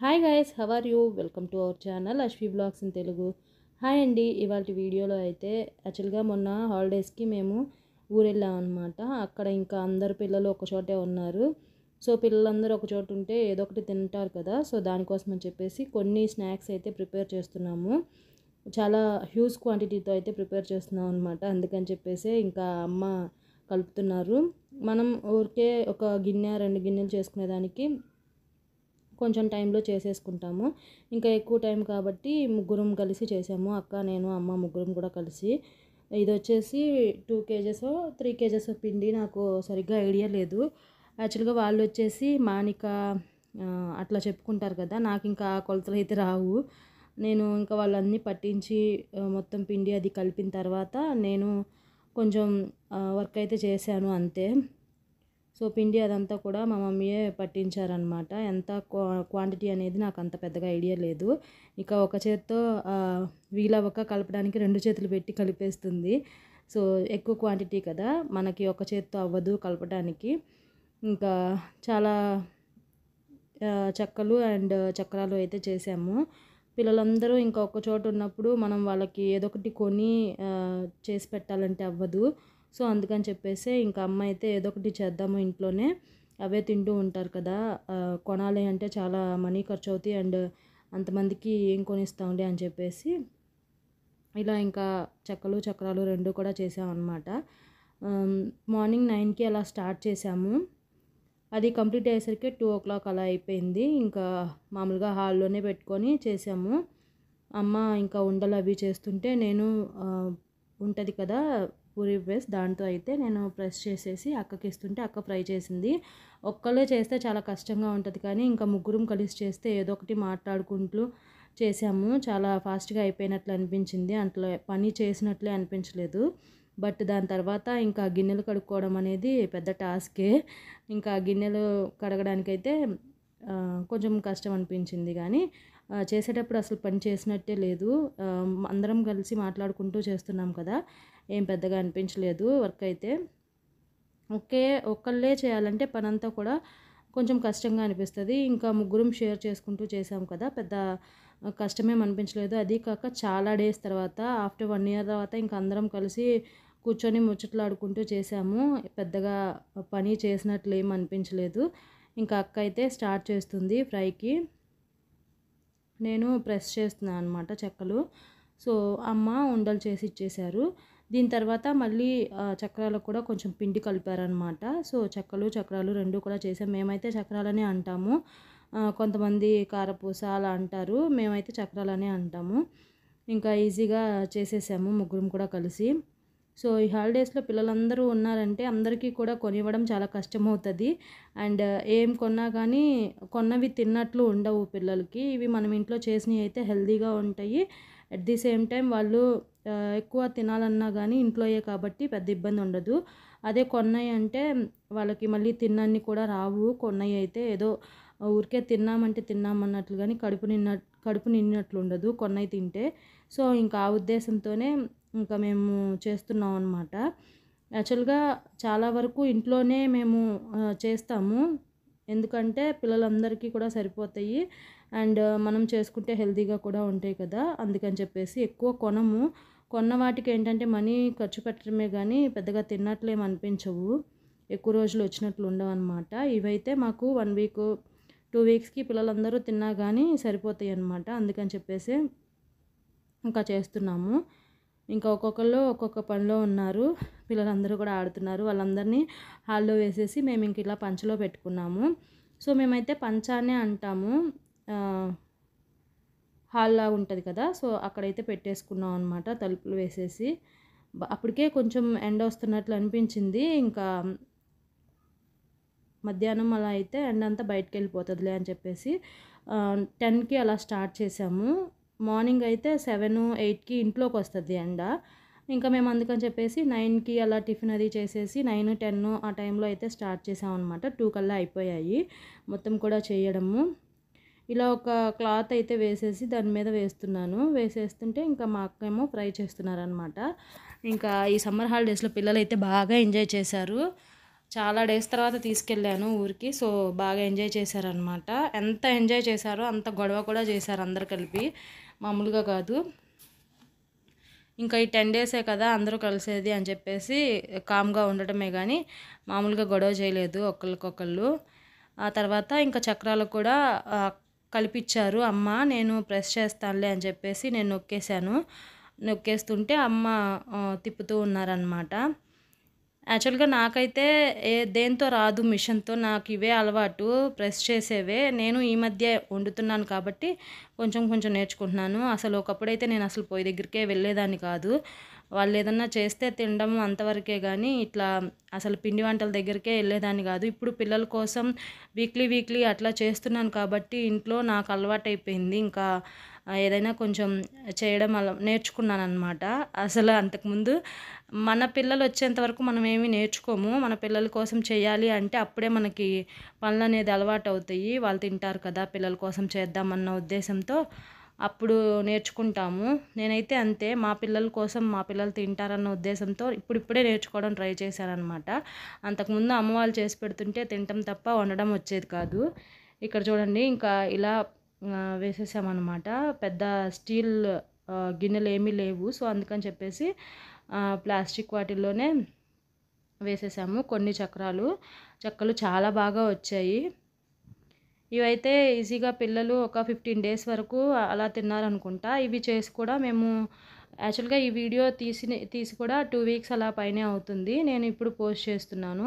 Hi guys, how are you? Welcome to our channel Ashwi blogs in Telugu. Hi అండి. ఇవాళ వీడియోలో అయితే యాక్చువల్గా మొన్న హాలిడేస్కి మేము ఊరెళ్ళాం అనమాట. అక్కడ ఇంకా అందరు పిల్లలు ఒక చోటే ఉన్నారు. సో పిల్లలందరూ ఒక చోట ఉంటే ఏదో ఒకటి తింటారు కదా. సో దానికోసం అని చెప్పేసి కొన్ని స్నాక్స్ అయితే ప్రిపేర్ చేస్తున్నాము. చాలా హ్యూజ్ క్వాంటిటీతో అయితే ప్రిపేర్ చేస్తున్నాం అనమాట. అందుకని చెప్పేసి ఇంకా అమ్మ కలుపుతున్నారు. మనం ఊరికే ఒక గిన్నె 2 గిన్నెలు చేసుకునేదానికి కొంచెం టైంలో చేసేసుకుంటాము. ఇంకా ఎక్కువ టైం కాబట్టి ముగ్గురం కలిసి చేసాము. అక్క, నేను, అమ్మ ముగ్గురం కూడా కలిసి. ఇది వచ్చేసి 2 కేజెసో 3 కేజెస్ పిండి, నాకు సరిగ్గా ఐడియా లేదు. యాక్చువల్గా వాళ్ళు వచ్చేసి మానిక అట్లా చెప్పుకుంటారు కదా. నాకు ఇంకా కొలతలు అయితే రావు. నేను ఇంకా వాళ్ళన్నీ పట్టించి మొత్తం పిండి అది కలిపిన తర్వాత నేను కొంచెం వర్క్ అయితే చేశాను అంతే. సో పిండి అదంతా కూడా మా మమ్మీయే పట్టించారనమాట. ఎంత క్వాంటిటీ అనేది నాకు అంత పెద్దగా ఐడియా లేదు. ఇక ఒక చేత్తో వీలవ్వక కలపడానికి 2 చేతులు పెట్టి కలిపేస్తుంది. సో ఎక్కువ క్వాంటిటీ కదా, మనకి ఒక చేత్తో అవ్వదు కలపడానికి. ఇంకా చాలా చెక్కలు అండ్ చక్రాలు అయితే చేసాము. పిల్లలందరూ ఇంకా ఒక్క చోట ఉన్నప్పుడు మనం వాళ్ళకి ఏదో ఒకటి కొని చేసి పెట్టాలంటే అవ్వదు. సో అందుకని చెప్పేసి ఇంకా అమ్మ అయితే ఏదో ఒకటి చేద్దాము ఇంట్లోనే, అవే తింటూ ఉంటారు కదా. కొనాలి అంటే చాలా మనీ ఖర్చు అవుతాయి అండ్ అంతమందికి ఏం కొనిస్తాంలే అని చెప్పేసి ఇలా ఇంకా చెక్కలు చక్రాలు 2 కూడా చేసామన్నమాట. మార్నింగ్ 9కి అలా స్టార్ట్ చేసాము. అది కంప్లీట్ అయ్యేసరికి 2 o'clock అలా అయిపోయింది. ఇంకా మామూలుగా హాల్లోనే పెట్టుకొని చేసాము. అమ్మ ఇంకా ఉండలు అవి చేస్తుంటే నేను ఉంటుంది కదా పూరి ప్రెస్, దాంతో అయితే నేను ప్రెస్ చేసేసి అక్కకి ఇస్తుంటే అక్క ఫ్రై చేసింది. ఒక్కళ్ళే చేస్తే చాలా కష్టంగా ఉంటుంది, కానీ ఇంకా ముగ్గురం కలిసి చేస్తే ఏదో ఒకటి మాట్లాడుకుంటూ చేసాము. చాలా ఫాస్ట్గా అయిపోయినట్లు అనిపించింది, అట్లా పని చేసినట్లే అనిపించలేదు. బట్ దాని తర్వాత ఇంకా గిన్నెలు కడుక్కోవడం అనేది పెద్ద టాస్కే. ఇంకా గిన్నెలు కడగడానికైతే కొంచెం కష్టం అనిపించింది, కానీ చేసేటప్పుడు అసలు పని చేసినట్టే లేదు. అందరం కలిసి మాట్లాడుకుంటూ చేస్తున్నాం కదా, ఏం పెద్దగా అనిపించలేదు వర్క్ అయితే. ఒక్కళ్ళే చేయాలంటే పనంతా కూడా కొంచెం కష్టంగా అనిపిస్తుంది. ఇంకా ముగ్గురం షేర్ చేసుకుంటూ చేసాం కదా, పెద్ద కష్టమేం అనిపించలేదు. అది కాక చాలా డేస్ తర్వాత, ఆఫ్టర్ 1 year తర్వాత ఇంకా అందరం కలిసి కూర్చొని ముచ్చట్లాడుకుంటూ చేసాము. పెద్దగా పని చేసినట్లు ఏం అనిపించలేదు. ఇంకా అక్క అయితే స్టార్ట్ చేస్తుంది ఫ్రైకి, నేను ప్రెస్ చేస్తున్నాను అనమాట చెక్కలు. సో అమ్మ ఉండలు చేసి ఇచ్చేశారు. దీని తర్వాత మళ్ళీ చక్రాలకు కూడా కొంచెం పిండి కలిపారనమాట. సో చెక్కలు చక్రాలు 2 కూడా చేసాం. మేమైతే చక్రాలనే అంటాము, కొంతమంది కారపూస అలా అంటారు, మేమైతే చక్రాలనే అంటాము. ఇంకా ఈజీగా చేసేసాము ముగ్గురం కూడా కలిసి. సో ఈ హాలిడేస్లో పిల్లలందరూ ఉన్నారంటే అందరికీ కూడా కొనివ్వడం చాలా కష్టమవుతుంది. అండ్ ఏం కొన్నా కానీ కొన్నవి తిన్నట్లు ఉండవు పిల్లలకి. ఇవి మనం ఇంట్లో చేసినవి అయితే హెల్తీగా ఉంటాయి. అట్ ది సేమ్ టైం వాళ్ళు ఎక్కువ తినాలన్నా కానీ ఇంట్లోయే కాబట్టి పెద్ద ఇబ్బంది ఉండదు. అదే కొన్నవి అంటే వాళ్ళకి మళ్ళీ తిన్నన్ని కూడా రావు. కొన్నవి అయితే ఏదో ఊరికే తిన్నామంటే తిన్నామన్నట్లు, కానీ కడుపు నిన్నట్లు ఉండదు కొన్నవి తింటే. సో ఇంకా ఆ ఉద్దేశంతోనే ఇంకా మేము చేస్తున్నాం అనమాట. యాక్చువల్గా చాలా వరకు ఇంట్లోనే మేము చేస్తాము, ఎందుకంటే పిల్లలందరికీ కూడా సరిపోతాయి అండ్ మనం చేసుకుంటే హెల్తీగా కూడా ఉంటాయి కదా. అందుకని చెప్పేసి ఎక్కువ కొనము. కొన్న వాటికి ఏంటంటే మనీ ఖర్చు పెట్టడమే కానీ పెద్దగా తిన్నట్లేం అనిపించవు, ఎక్కువ రోజులు వచ్చినట్లు ఉండవు అనమాట. ఇవైతే మాకు 1 week 2 weeksకి పిల్లలందరూ తిన్నా కానీ సరిపోతాయి అన్నమాట. అందుకని చెప్పేసి ఇంకా చేస్తున్నాము. ఇంకా ఒక్కొక్కళ్ళు ఒక్కొక్క పనిలో ఉన్నారు. పిల్లలందరూ కూడా ఆడుతున్నారు. వాళ్ళందరినీ హాల్లో వేసేసి మేము ఇంక ఇలా పంచలో పెట్టుకున్నాము. సో మేమైతే పంచానే అంటాము, హాల్లా ఉంటుంది కదా, సో అక్కడైతే పెట్టేసుకున్నాం అనమాట తలుపులు వేసేసి. అప్పటికే కొంచెం ఎండ వస్తున్నట్లు అనిపించింది. ఇంకా మధ్యాహ్నం అలా అయితే ఎండ అంతా బయటకు వెళ్ళిపోతుందిలే అని చెప్పేసి 10కి అలా స్టార్ట్ చేసాము. మార్నింగ్ అయితే 7, 8కి ఇంట్లోకి వస్తుంది ఎండ. ఇంకా మేము అందుకని చెప్పేసి 9కి అలా టిఫిన్ అది చేసేసి 9, 10 ఆ టైంలో అయితే స్టార్ట్ చేసామన్నమాట. 2 కల్లా అయిపోయాయి మొత్తం కూడా చేయడము. ఇలా ఒక క్లాత్ అయితే వేసేసి దాని మీద వేస్తున్నాను. వేసేస్తుంటే ఇంకా మా అక్క ఏమో ఫ్రై చేస్తున్నారనమాట. ఇంకా ఈ సమ్మర్ హాలిడేస్లో పిల్లలు అయితే బాగా ఎంజాయ్ చేశారు. చాలా డేస్ తర్వాత తీసుకెళ్ళాను ఊరికి. సో, బాగా ఎంజాయ్ చేశారనమాట. ఎంత ఎంజాయ్ చేశారో అంత గొడవ కూడా చేశారు అందరూ కలిపి. మామూలుగా కాదు. ఇంకా ఈ 10 డేసే కదా అందరూ కలిసేది అని చెప్పేసి కామ్‌గా ఉండటమే గానీ, మామూలుగా గొడవ చేయలేదు ఒకళ్ళకొకళ్ళు. ఆ తర్వాత ఇంకా చక్రాలకు కూడా కలిపిచ్చారు అమ్మ. నేను ప్రెస్ చేస్తానులే అని చెప్పేసి నేను నొక్కేసాను. నొక్కేస్తుంటే అమ్మ తిప్పుతూ ఉన్నారనమాట. యాక్చువల్‌గా నాకైతే దేంతో రాదు మిషన్‌తో. నాకు ఇవే అలవాటు ప్రెస్ చేసేవే. నేను ఈ మధ్య వండుతున్నాను కాబట్టి కొంచెం కొంచెం నేర్చుకుంటున్నాను. అసలు ఒకప్పుడైతే నేను అసలు పొయ్యి దగ్గరికే వెళ్ళేదాన్ని కాదు. వాళ్ళు ఏదన్నా చేస్తే తినడం అంతవరకే గానీ, ఇట్లా అసలు పిండి వంటల దగ్గరికే వెళ్ళేదాన్ని కాదు. ఇప్పుడు పిల్లల కోసం వీక్లీ అట్లా చేస్తున్నాను కాబట్టి ఇంట్లో నాకు అలవాటైపోయింది. ఇంకా ఏదైనా కొంచెం చేయడం అలా నేర్చుకున్నాననమాట. అసలు అంతకుముందు మన పిల్లలు వచ్చేంత వరకు మనం ఏమీ నేర్చుకోము. మన పిల్లల కోసం చేయాలి అంటే అప్పుడే మనకి పనులనేది అలవాటవుతాయి. వాళ్ళు తింటారు కదా! పిల్లల కోసం చేద్దామన్న ఉద్దేశంతో అప్పుడు నేర్చుకుంటాము. నేనైతే అంతే. మా పిల్లల కోసం మా పిల్లలు తింటారన్న ఉద్దేశంతో ఇప్పుడిప్పుడే నేర్చుకోవడం ట్రై చేశాననమాట. అంతకుముందు అమ్మ వాళ్ళు చేసి పెడుతుంటే తినటం తప్ప వండడం వచ్చేది కాదు. ఇక్కడ చూడండి ఇంకా ఇలా వేసేసామనమాట. పెద్ద స్టీల్ గిన్నెలేమీ లేవు. సో, అందుకని చెప్పేసి ప్లాస్టిక్ వాటిల్లోనే వేసేసాము. కొన్ని చెక్కలు చాలా బాగా వచ్చాయి. ఇవైతే ఈజీగా పిల్లలు ఒక 15 డేస్ వరకు అలా తిన్నారనుకుంటా. ఇవి చేసి కూడా మేము యాక్చువల్‌గా ఈ వీడియో తీసి కూడా 2 వీక్స్ అలా పైనే అవుతుంది. నేను ఇప్పుడు పోస్ట్ చేస్తున్నాను.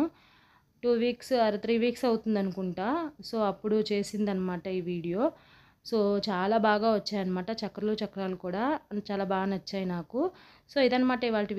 2 వీక్స్ ఆర్ 3 వీక్స్ అవుతుందనుకుంటా. సో, అప్పుడు చేసిందనమాట ఈ వీడియో. సో, చాలా బాగా వచ్చాయన్నమాట. చక్రాలు కూడా చాలా బాగా నచ్చాయి నాకు. సో, ఇదనమాట ఇవాల్టి